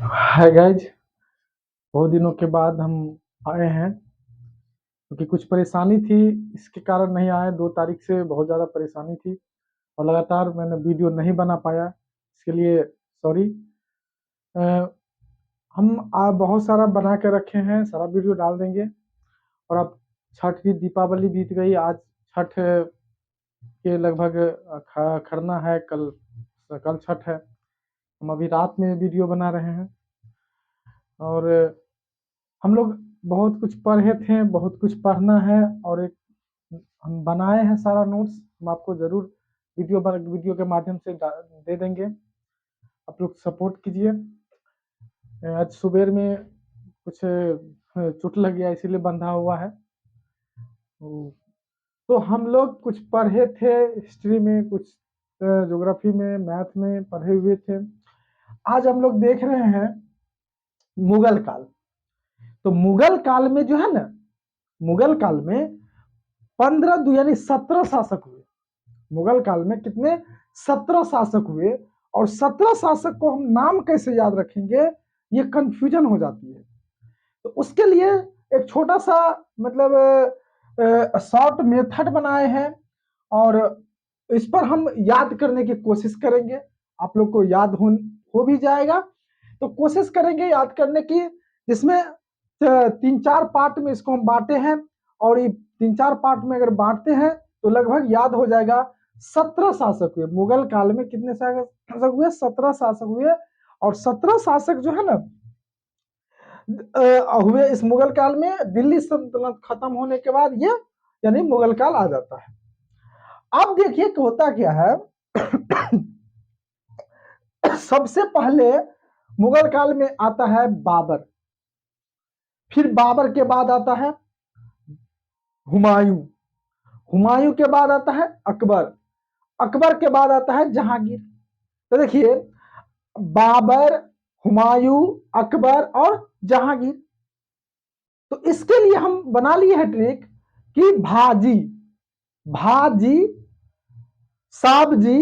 Hi guys, बहुत दिनों के बाद हम आए हैं क्योंकि कुछ परेशानी थी। इसके कारण नहीं आए। 2 तारीख से बहुत ज़्यादा परेशानी थी और लगातार मैंने वीडियो नहीं बना पाया। इसके लिए सॉरी। हम बहुत सारा बना के रखे हैं, सारा वीडियो डाल देंगे। और अब छठ की दीपावली बीत गई। आज छठ के लगभग खरना है। कल कल छठ है। हम अभी रात में वीडियो बना रहे हैं और हम लोग बहुत कुछ पढ़े थे, बहुत कुछ पढ़ना है और एक हम बनाए हैं सारा नोट्स। हम आपको ज़रूर वीडियो के माध्यम से दे देंगे। आप लोग सपोर्ट कीजिए। आज सुबह में कुछ चोट लग गया, इसीलिए बंधा हुआ है। तो हम लोग कुछ पढ़े थे हिस्ट्री में, कुछ ज्योग्राफी में, मैथ में पढ़े हुए थे। आज हम लोग देख रहे हैं मुगल काल। तो मुगल काल में जो है ना, मुगल काल में 15 दो यानी 17 शासक हुए। मुगल काल में कितने? 17 शासक हुए। और 17 शासक को हम नाम कैसे याद रखेंगे, ये कंफ्यूजन हो जाती है। तो उसके लिए एक छोटा सा मतलब शॉर्ट मेथड बनाए हैं और इस पर हम याद करने की कोशिश करेंगे। आप लोग को याद हो भी जाएगा। तो कोशिश करेंगे याद करने की, जिसमें 3-4 पार्ट में इसको हम बांटे हैं। और ये 3-4 पार्ट में अगर बांटते हैं तो लगभग याद हो जाएगा। 17 शासक हुए मुगल काल में। कितने शासक हुए? 17 शासक हुए। और 17 शासक जो है ना हुए इस मुगल काल में। दिल्ली सल्तनत खत्म होने के बाद ये यानी मुगल काल आ जाता है। अब देखिए कि होता क्या है। सबसे पहले मुगल काल में आता है बाबर। फिर बाबर के बाद आता है हुमायूं। हुमायूं के बाद आता है अकबर। अकबर के बाद आता है जहांगीर। तो देखिए, बाबर, हुमायूं, अकबर और जहांगीर। तो इसके लिए हम बना लिए है ट्रिक कि भाजी, भाजी, साबजी,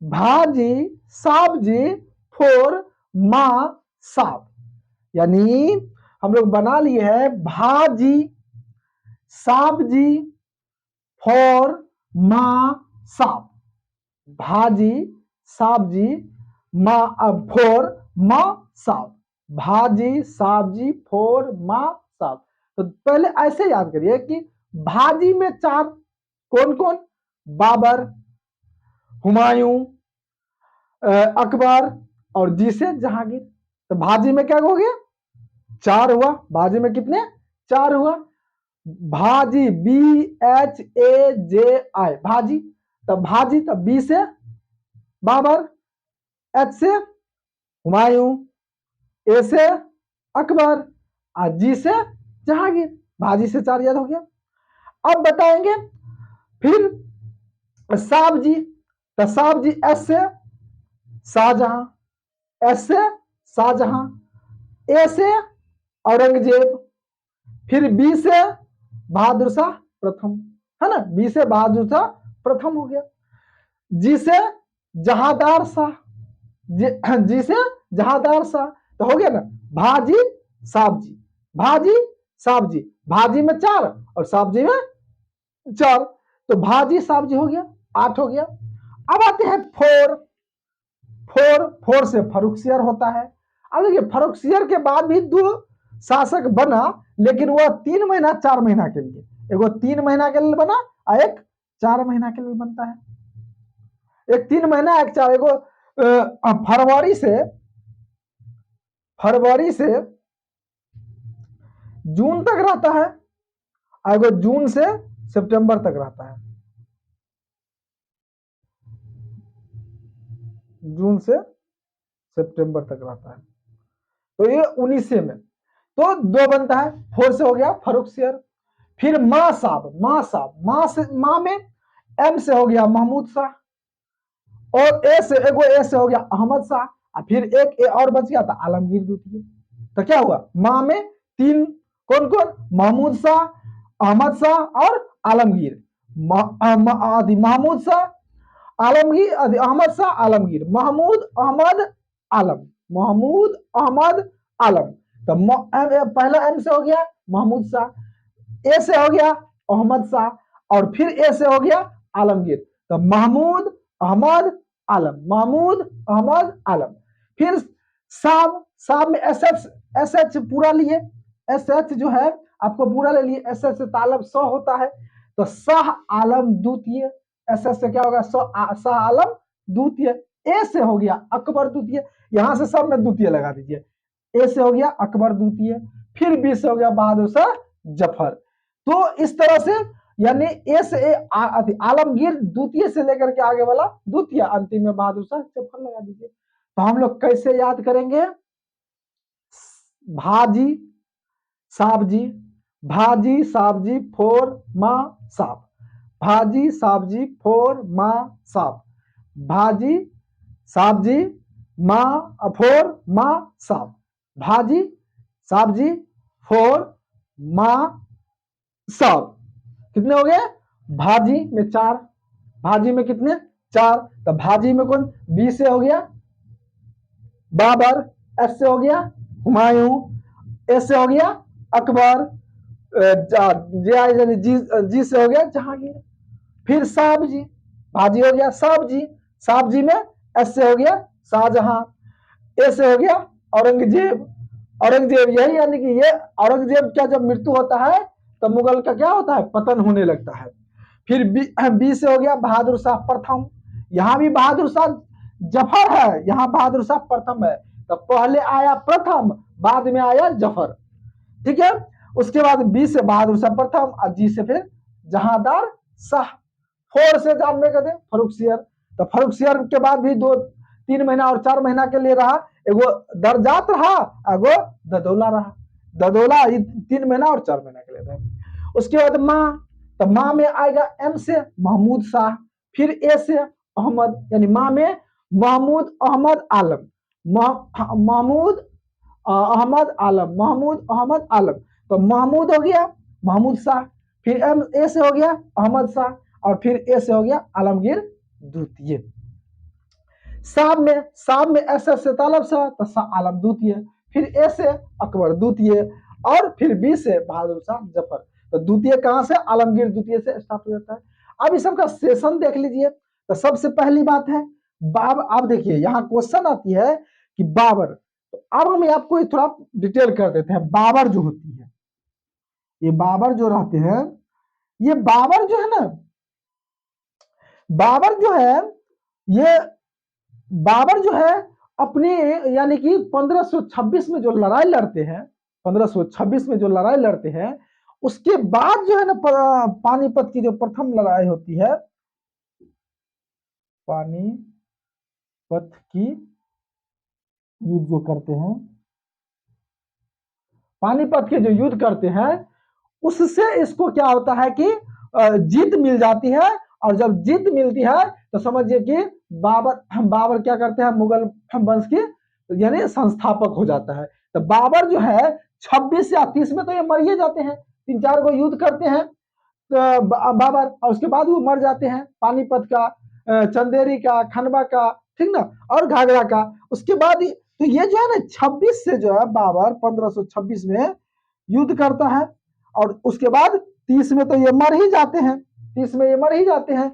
भाजी, साबजी, फोर, माँ, साब। यानी हम लोग बना लिए है भाजी, साबजी, फोर, माँ, साब। भाजी, साबजी, माँ, फोर, माँ, साब। भाजी, साबजी, फोर, माँ, साब। तो पहले ऐसे याद करिए कि भाजी में 4 कौन कौन? बाबर, हुमायूं, अकबर और जी से जहांगीर। तो भाजी में क्या हो गया? 4 हुआ। भाजी में कितने? 4 हुआ। भाजी, BHAJI, भाजी। तब भाजी, तब बी से बाबर, एच से हुमायूं, ए से अकबर और जी से जहांगीर। भाजी से 4 याद हो गया। अब बताएंगे फिर साहब जी। तो साहब जी एस से शाहजहां, एस से शाहजहां, ए से औरंगजेब, फिर बी से बहादुर शाह प्रथम, है ना। बी से बहादुर शाह प्रथम हो गया। जी से जहादार शाह, जी से जहादार शाह। तो हो गया ना भाजी, साहब जी, भाजी, साहब जी। भाजी में 4 और साहब जी में 4। तो भाजी साहब जी हो गया, 8 हो गया। अब आते हैं फोर। फोर से फर्रुखसियर होता है। अब देखिए, फर्रुखसियर के बाद भी 2 शासक बना, लेकिन वह 3 महीना 4 महीना के लिए। एगो 3 महीना के लिए बना और एक 4 महीना के लिए बनता है। एक 3 महीना, एक 4। एगो फरवरी से जून तक रहता है, एगो जून से सितंबर तक रहता है। जून से सितंबर तक रहता है। तो ये 1900 में तो 2 बनता है। 4 से हो गया फर्रुखसियर। फिर माँ साहब, माँ साहब, माँ से, माँ में एम से हो गया महमूद शाह और ए से हो गया अहमद शाह। और फिर एक ए और बच गया था, आलमगीर द्वितीय। तो क्या हुआ? माँ में 3 कौन कौन? महमूद शाह, अहमद शाह और आलमगीर। महमूद शाह, आलमगीर, अहमद शाह, आलमगीर, महमूद, अहमद, आलम। महमूद अहमद आलम। तो पहला एम से हो गया महमूद शाह, ए से हो गया अहमद शाह और फिर ए से हो गया आलमगीर। तो महमूद अहमद आलम, महमूद अहमद आलम। फिर साब, साब में एस एच पूरा लिए, एस एच जो है आपको पूरा ले लिए, एस एच से तालब स होता है तो शाह आलम द्वितीय, एस एच से क्या होगा शाह आलम द्वितीय। ए से हो गया अकबर द्वितीय, यहां से सब में द्वितीय लगा दीजिए। ए से हो गया अकबर द्वितीय, फिर बी से हो गया बहादुर शाह जफर। तो इस तरह से यानी ए से आलमगीर द्वितीय से लेकर के आगे वाला द्वितीय, अंतिम में बहादुर शाह जफर लगा दीजिए। तो हम लोग कैसे याद करेंगे? भाजी साबजी, भाजी साबजी फोर माँ साब, भाजी साबजी फोर माँ साब, भाजी साबजी माँ फोर माँ साब, भाजी साबजी फोर माँ साब। कितने हो गए? भाजी में 4, भाजी में कितने? 4। तो भाजी में कौन? बी से हो गया बाबर, एस से हो गया हुमायूं, एस से हो गया अकबर, जी से हो गया जहांगीर। फिर साहब जी, भाजी हो गया साहब जी, साहब जी में एस से हो गया शाहजहां, ए से हो गया औरंगजेब, औरंगजेब यही यानी कि ये औरंगजेब का जब मृत्यु होता है तो मुगल का क्या होता है? पतन होने लगता है। फिर बी से हो गया बहादुर शाह प्रथम, यहां भी बहादुर शाह जफर है, यहां बहादुर शाह प्रथम है। तो पहले आया प्रथम, बाद में आया जफर, ठीक है। उसके बाद बी से बहादुर शाह प्रथम और जी से फिर जहांदार शाह। 4 से जानबे कर दे फरुखसियर। तो फरुखसियर के बाद भी 2-3 महीना और 4 महीना के लिए रहा, एगो दरजात रहा, एगो ददौला रहा। ददौला 3 महीना और 4 महीना के लिए रहा। उसके बाद माँ, तो माँ में आएगा एम से महमूद शाह, फिर ए से अहमद, यानी माँ में महमूद अहमद आलम, महमूद अहमद आलम, महमूद अहमद आलम। तो महमूद हो गया महमूद शाह, फिर एम ए से हो गया अहमद शाह और फिर ए से हो गया आलमगीर द्वितीय। साब में एस से तालब शाह तो शाह आलम द्वितीय, फिर ए से अकबर द्वितीय और फिर बी से बहादुर शाह जफर। तो द्वितीय कहां से? आलमगीर द्वितीय से स्टार्ट हो जाता है। अब इस सबका सेशन देख लीजिए। तो सबसे पहली बात है अब देखिए यहाँ क्वेश्चन आती है कि बाबर। तो अब हम आपको थोड़ा डिटेल कर देते हैं। बाबर जो होती है, ये बाबर जो रहते हैं, ये बाबर जो है ना, बाबर जो है, ये बाबर जो है अपनी यानी कि 1526 में जो लड़ाई लड़ते हैं, 1526 में जो लड़ाई लड़ते हैं, उसके बाद जो है ना पानीपत की जो प्रथम लड़ाई होती है, पानीपत की युद्ध जो करते हैं, पानीपत के जो युद्ध करते हैं, उससे इसको क्या होता है कि जीत मिल जाती है। और जब जीत मिलती है तो समझिए कि बाबर क्या करते हैं? मुगल वंश के यानी संस्थापक हो जाता है। तो बाबर जो है 26 या 30 में तो ये मर ही जाते हैं, 3-4 को युद्ध करते हैं तो बाबर, और उसके बाद वो मर जाते हैं। पानीपत का, चंदेरी का, खनवा का, ठीक ना, और घाघरा का। उसके बाद तो ये जो है ना 26 से जो है बाबर 1526 में युद्ध करता है और उसके बाद 30 में तो ये मर ही जाते हैं, 30 में ये मर ही जाते हैं।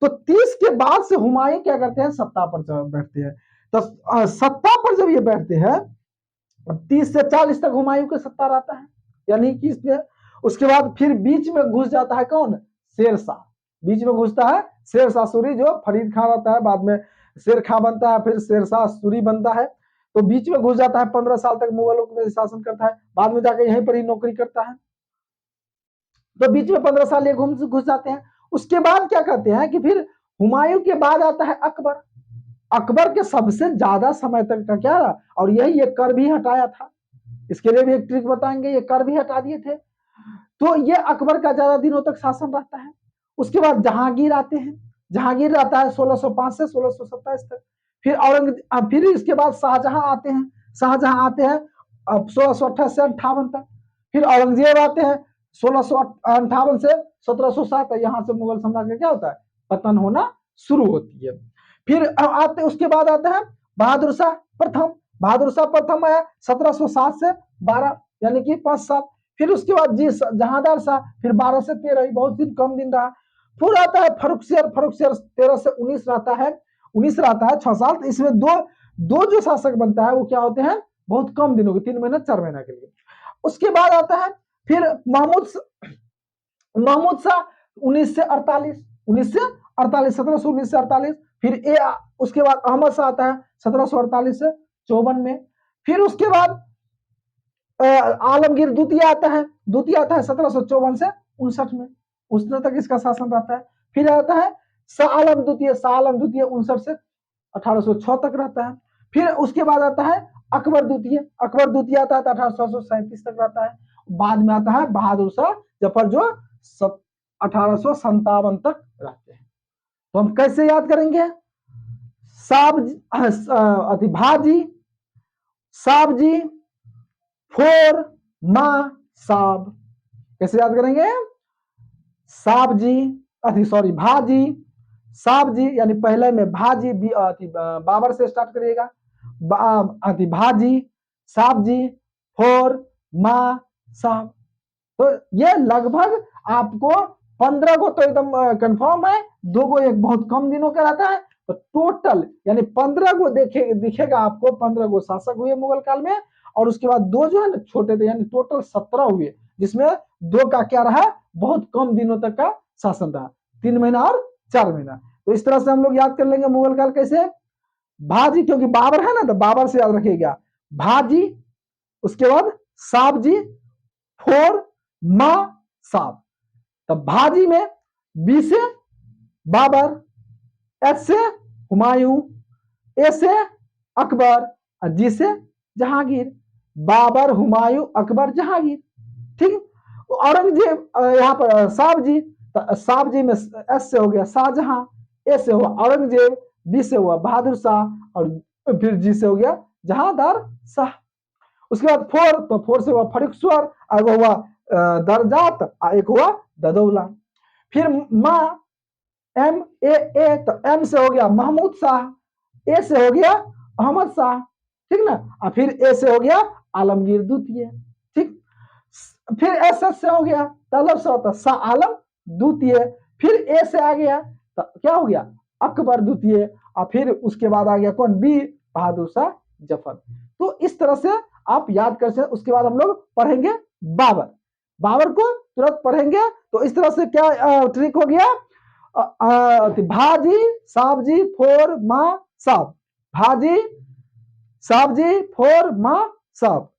तो 30 के बाद से हुमायूं क्या करते हैं? सत्ता पर बैठते हैं। तो सत्ता पर जब ये बैठते हैं 30 से 40 तक हुमायूं का सत्ता रहता है, यानी कि इसमें उसके बाद फिर बीच में घुस जाता है कौन? शेरशाह। बीच में घुसता है शेरशाह सूरी, जो फरीद खान रहता है, बाद में शेर खां बनता है, फिर शेरशाह सूरी बनता है। तो बीच में घुस जाता है, 15 साल तक मुगलों में शासन करता है, बाद में जाकर यहीं पर ही नौकरी करता है। तो बीच में 15 साल ये घुस जाते हैं। उसके बाद क्या कहते हैं कि फिर हुमायूं के बाद आता है अकबर। अकबर के सबसे ज्यादा समय तक का क्या रहा, और यही ये कर भी हटाया था, इसके लिए भी एक ट्रिक बताएंगे, ये कर भी हटा दिए थे। तो ये अकबर का ज्यादा दिनों तक शासन रहता है। उसके बाद जहांगीर आते हैं, जहांगीर रहता है 1605 से 1627 तक। फिर इसके बाद शाहजहां आते हैं, शाहजहां आते हैं 1628 से 58 तक। फिर औरंगजेब आते हैं 1658 से 1707, यहाँ से मुगल साम्राज्य क्या होता है? पतन होना शुरू होती है। फिर आते उसके बाद आता है बहादुर शाह प्रथम, बहादुर शाह प्रथम आया 1707 से 12, यानी कि 5 साल। फिर उसके बाद जी जहांदार शाह, फिर 12 से 13, बहुत दिन कम दिन रहा। फिर आता है फर्रुखसियर, फर्रुखसियर 13 से 19 रहता है, 19 रहता है 6 साल। तो इसमें दो जो शासक बनता है वो क्या होते हैं, बहुत कम दिनों के, 3 महीना 4 महीना के लिए। उसके बाद आता है फिर महमूद शाह 19 से 48, 19 से 48, 1719 से 48। फिर उसके बाद अहमद शाह आता है 1748 से 54 में। फिर उसके बाद आलमगीर द्वितीय आता है, 1754 से 59 में, उस तरह तक इसका शासन रहता है। फिर आता है शाह आलम द्वितीय, 59 से 1806 तक रहता है। फिर उसके बाद आता है अकबर द्वितीय, आता है 1837 तक रहता है। बाद में आता है बहादुर शाह जफर जो 1857 तक रहते हैं। तो हम कैसे याद करेंगे, भाजी, साहब जी, फोर, माँ, साहब, कैसे याद करेंगे, साहब जी, सॉरी भाजी, साहब जी, यानी पहले में भाजी बाबर से स्टार्ट करिएगा, भाजी, साहब जी, फोर, माँ, साहब। तो ये लगभग आपको 15 को तो एकदम कंफर्म है, 2 को एक बहुत कम दिनों का रहता है। तो टोटल यानी 15 को दिखेगा आपको, 15 को शासक हुए मुगल काल में, और उसके बाद 2 जो है ना छोटे थे, यानी टोटल 17 हुए, जिसमें 2 का क्या रहा, बहुत कम दिनों तक का शासन रहा, 3 महीना और 4 महीना। तो इस तरह से हम लोग याद कर लेंगे मुगल काल कैसे, भाजी, क्योंकि बाबर है ना तो बाबर से याद रखिएगा, भाजी, उसके बाद साहब जी, फोर, माँ, साहब। तब भाजी में बी से बाबर, एच से हुमायूं, ए से अकबर, और जी से जहांगीर। बाबर, हुमायूं, अकबर, जहांगीर। ठीक। औरंगजेब यहाँ पर साहब जी में एस से हो गया शाहजहां, ए से हुआ औरंगजेब, बी से हुआ बहादुर शाह, और फिर जी से हो गया जहांदार शाह। उसके बाद फोर, तो फोर से हुआ फरुखस्वर, आगे हुआ दरजात, एक हुआ ददौला। फिर माँ, एम ए, तो एम से हो गया महमूद शाह, ए से हो गया अहमद शाह, ठीक ना, और फिर ए से हो गया आलमगीर द्वितीय। ठीक। फिर एस से हो गया तलब से होता शाह आलम द्वितीय। फिर ए से आ गया तो क्या हो गया अकबर द्वितीय, और फिर उसके बाद आ गया कौन, बी, बहादुर शाह जफर। तो इस तरह से आप याद कर सकते। उसके बाद हम लोग पढ़ेंगे बाबर, बाबर को तुरंत पढ़ेंगे। तो इस तरह से क्या ट्रिक हो गया, भाजी, साहब जी, फोर, माँ, साहब, भाजी, साहब जी, फोर, माँ, साहब।